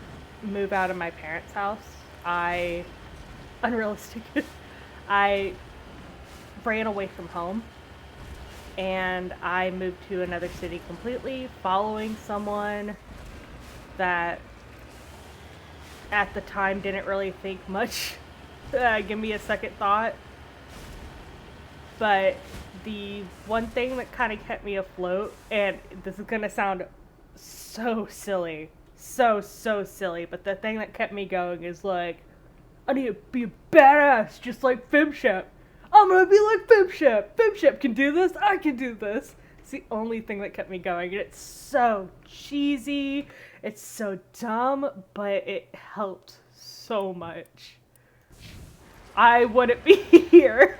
move out of my parents' house. Unrealistic. I ran away from home. And I moved to another city completely, following someone that at the time didn't really think much. Give me a second thought. But the one thing that kind of kept me afloat, and this is gonna sound so silly, so silly, but the thing that kept me going is like, I need to be a badass just like Femshep. I'm gonna be like Femshep. Femshep can do this, I can do this. It's the only thing that kept me going, and it's so cheesy, it's so dumb, but it helped so much. I wouldn't be here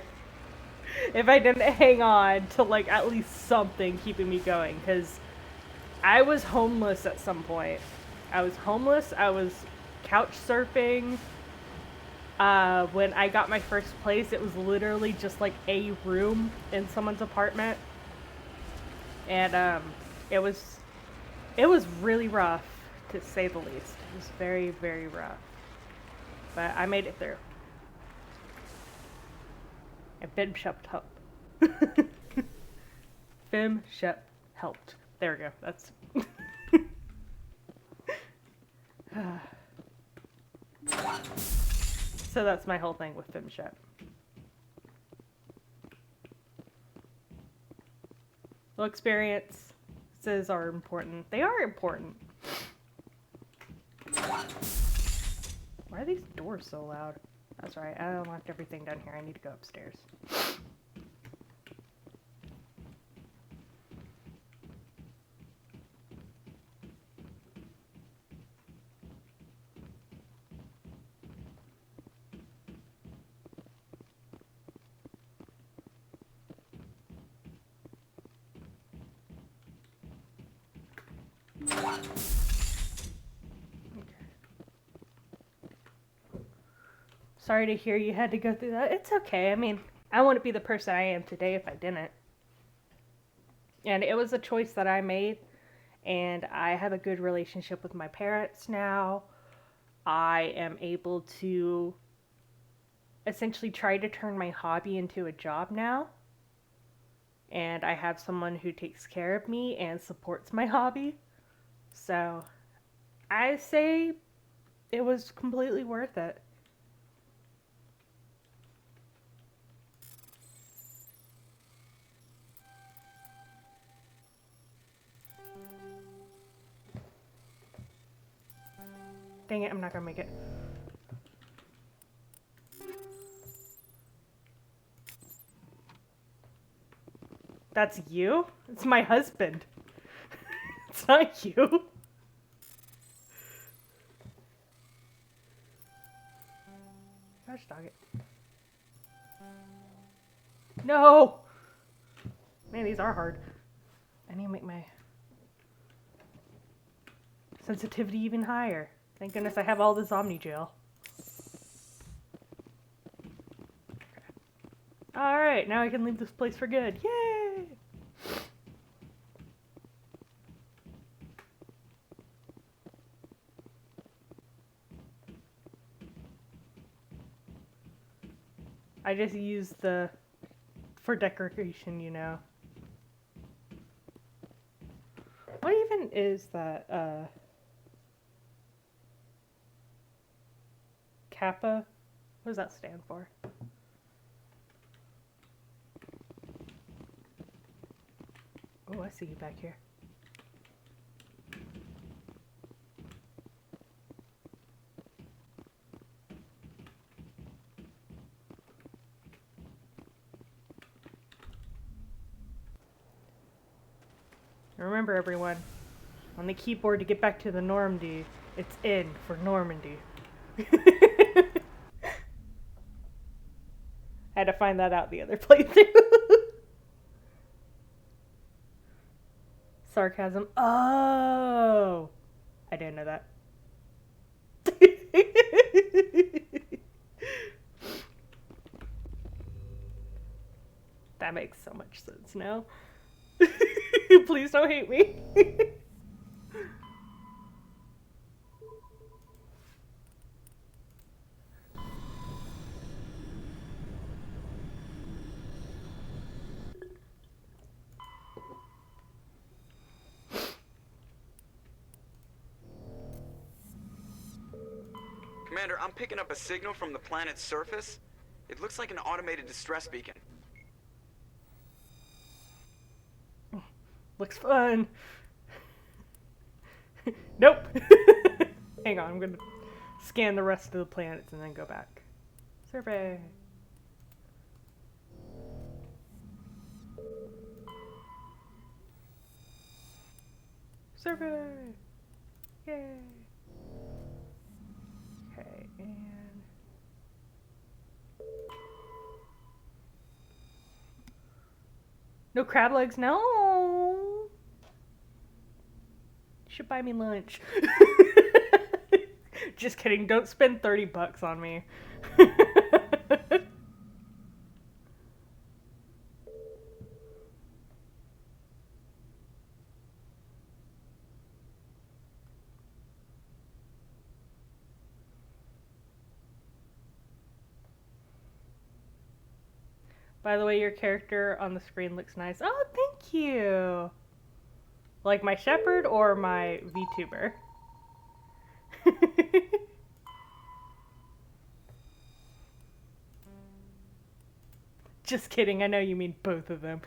if I didn't hang on to, like, at least something keeping me going, because I was homeless at some point. I was homeless, I was couch surfing. When I got my first place, it was literally just, like, a room in someone's apartment. And, it was really rough, to say the least. It was very, very rough. But I made it through. And Femshep helped. Femshep helped. There we go. That's... So that's my whole thing with Femshep. Well, experiences are important. They are important. Why are these doors so loud? That's right, I unlocked everything down here. I need to go upstairs. Sorry to hear you had to go through that. It's okay. I mean, I wouldn't be the person I am today if I didn't. And it was a choice that I made. And I have a good relationship with my parents now. I am able to essentially try to turn my hobby into a job now. And I have someone who takes care of me and supports my hobby. So I say it was completely worth it. Dang it, I'm not gonna make it. That's you? It's my husband. It's not you. Gosh dog it. No! Man, these are hard. I need to make my sensitivity even higher. Thank goodness I have all this Omni gel. Alright, now I can leave this place for good. Yay! I just use the for decoration, you know. What even is that, Kappa? What does that stand for? Oh, I see you back here. Remember, everyone, on the keyboard to get back to the Normandy, it's N for Normandy. I had to find that out the other playthrough. Sarcasm. Oh! I didn't know that. That makes so much sense now. Please don't hate me. Commander, I'm picking up a signal from the planet's surface. It looks like an automated distress beacon. Looks fun. Nope. Hang on, I'm gonna scan the rest of the planets and then go back. Survey. Survey. Yay. Okay, and no crab legs, no. You should buy me lunch. Just kidding, don't spend $30 on me. By the way, your character on the screen looks nice. Oh, thank you. Like my shepherd or my VTuber? Just kidding, I know you mean both of them.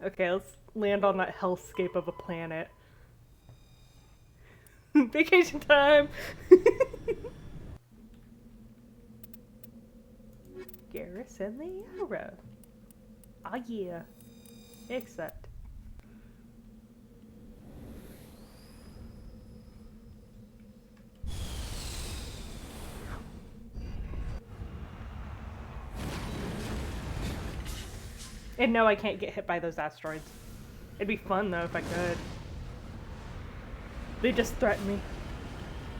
Okay, land on that hellscape of a planet. Vacation time! Garrison Liara. Ah yeah. Except. And no, I can't get hit by those asteroids. It'd be fun though if I could. They just threaten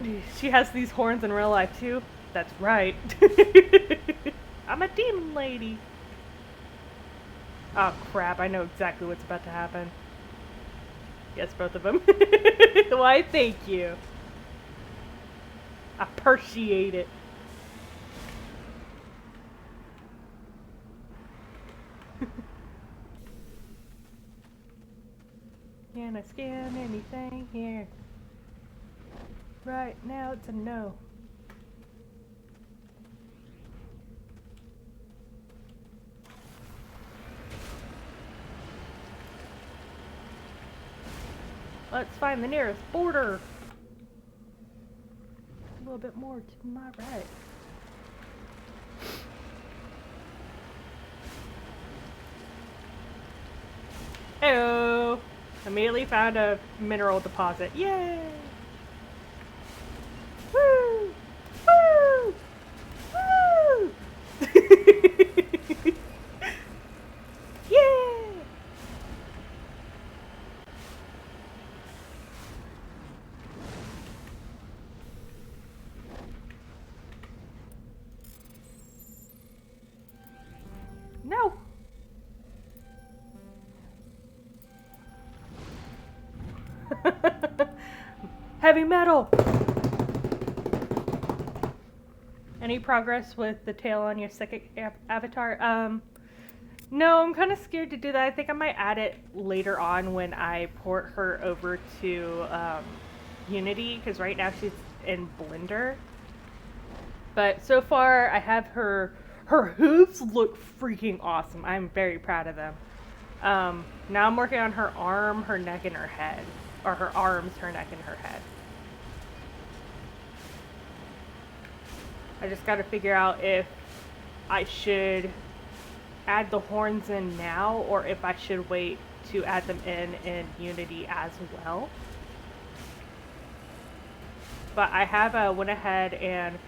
me. She has these horns in real life too? That's right. I'm a demon lady. Oh crap, I know exactly what's about to happen. Yes, both of them. Why, thank you. I appreciate it. Can I scan anything here? Right now it's a no. Let's find the nearest border. A little bit more to my right. Heyo! Immediately found a mineral deposit. Yay! Woo! Woo! Woo! Yeah! No! Heavy metal! Any progress with the tail on your second avatar? No, I'm kind of scared to do that. I think I might add it later on when I port her over to Unity, because right now she's in Blender. But so far, I have her hooves look freaking awesome. I'm very proud of them. Now I'm working on her arm, her neck, and her head. Or her arms, her neck, and her head. I just gotta figure out if I should add the horns in now, or if I should wait to add them in Unity as well. But I have went ahead and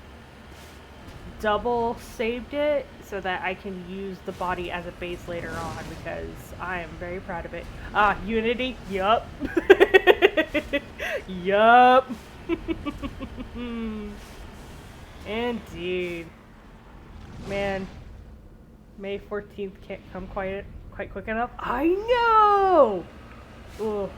double saved it so that I can use the body as a base later on, because I am very proud of it. Unity? Yup. Yup. Indeed. Man, May 14th can't come quite quick enough. I know! Ugh.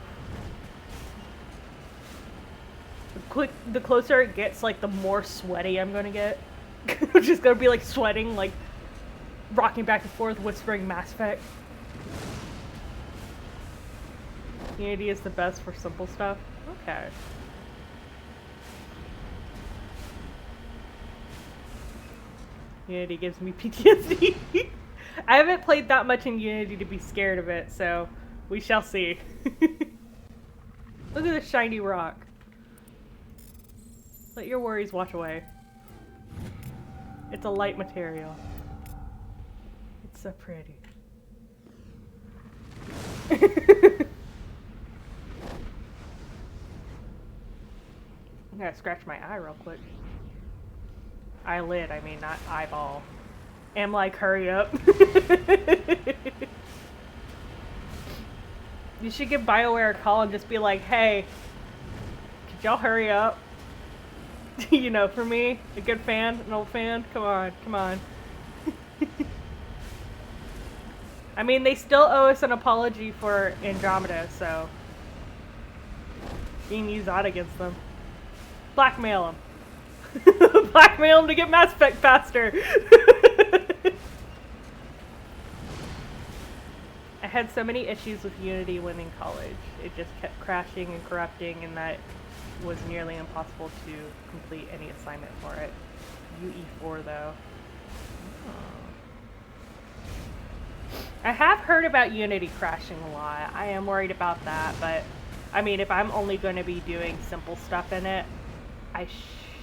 The closer it gets, like, the more sweaty I'm gonna get. I'm just gonna be, like, sweating, like, rocking back and forth, whispering Mass Effect. Unity is the best for simple stuff. Okay. Unity gives me PTSD. I haven't played that much in Unity to be scared of it, so we shall see. Look at this shiny rock. Let your worries wash away. It's a light material. It's so pretty. I'm gonna scratch my eye real quick. Eyelid, I mean, not eyeball. Am like, hurry up. You should give BioWare a call and just be like, hey, could y'all hurry up? You know, for me, a good fan, an old fan, come on, come on. I mean, they still owe us an apology for Andromeda, so you can use that against them. Blackmail them. Blackmail them to get Mass Effect faster. I had so many issues with Unity when in college. It just kept crashing and corrupting, and that was nearly impossible to complete any assignment for it. UE4 though. Oh. I have heard about Unity crashing a lot. I am worried about that, but I mean, if I'm only going to be doing simple stuff in it, I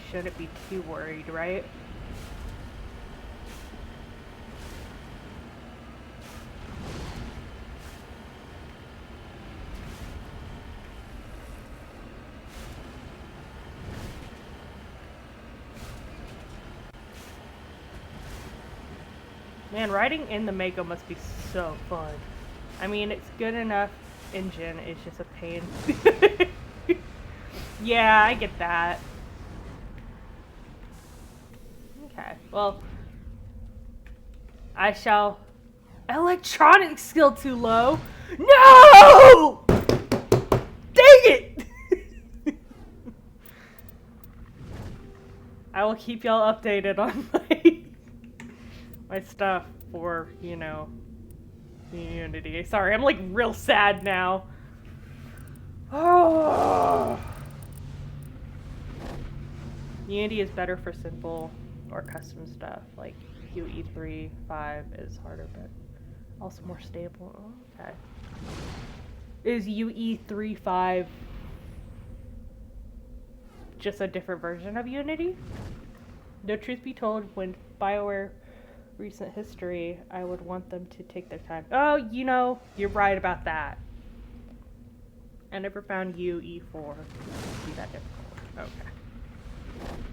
shouldn't be too worried, right? Man, riding in the Mako must be so fun. I mean, it's good enough engine, it's just a pain. Yeah, I get that. Okay, well, I shall... Electronic skill too low? No! Dang it! I will keep y'all updated on my stuff for, you know, Unity. Sorry, I'm like real sad now. Oh. Unity is better for simple or custom stuff. Like UE3, 5 is harder, but also more stable. Oh, okay. Is UE3, 5 just a different version of Unity? No, truth be told, when BioWare recent history, I would want them to take their time. Oh, you know, you're right about that. I never found UE4 to be that difficult. Okay.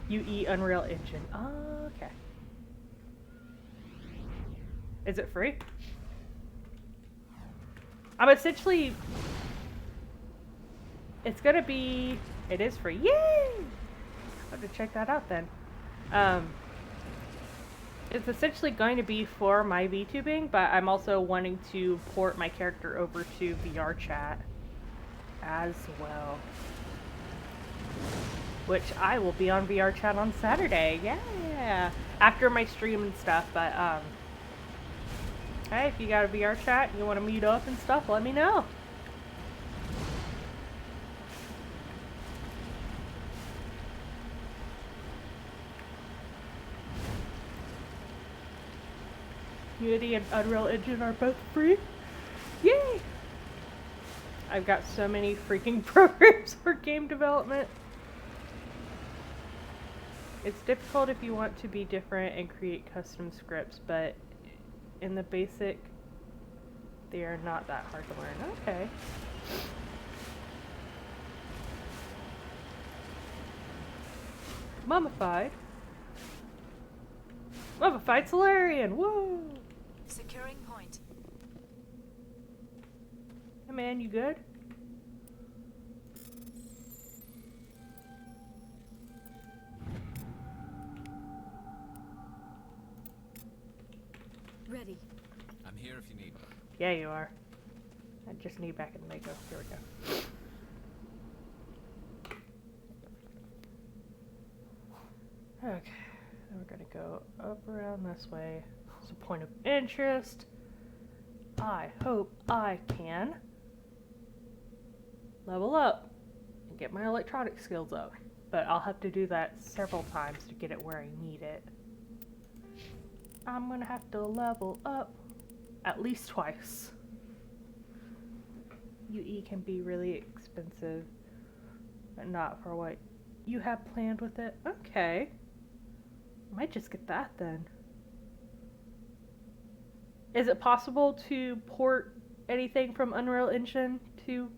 UE Unreal Engine. Oh, okay. Is it free? I'm essentially... It's gonna be... It is free. Yay! I have to check that out then. It's essentially going to be for my VTubing, but I'm also wanting to port my character over to VR chat as well. Which I will be on VR chat on Saturday. Yeah! After my stream and stuff, but hey, if you got a VR chat and you want to meet up and stuff, let me know. Unity and Unreal Engine are both free. Yay! I've got so many freaking programs for game development. It's difficult if you want to be different and create custom scripts, but in the basic, they are not that hard to learn. Okay. Mummified. Mummified Solarian! Woo! Securing point. Hey man, you good? Ready. I'm here if you need me. Yeah, you are. I just need back in the Mako. Here we go. Okay, then we're gonna go up around this way. It's a point of interest. I hope I can level up and get my electronic skills up. But I'll have to do that several times to get it where I need it. I'm gonna have to level up at least twice. UE can be really expensive, but not for what you have planned with it. Okay. Might just get that then. Is it possible to port anything from Unreal Engine to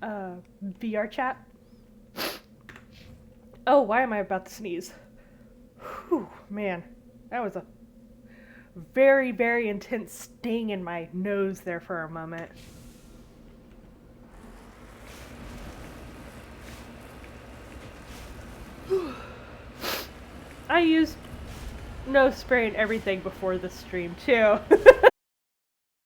VR chat? Oh, why am I about to sneeze? Whew, man, that was a very, very intense sting in my nose there for a moment. I used nose spray and everything before the stream too.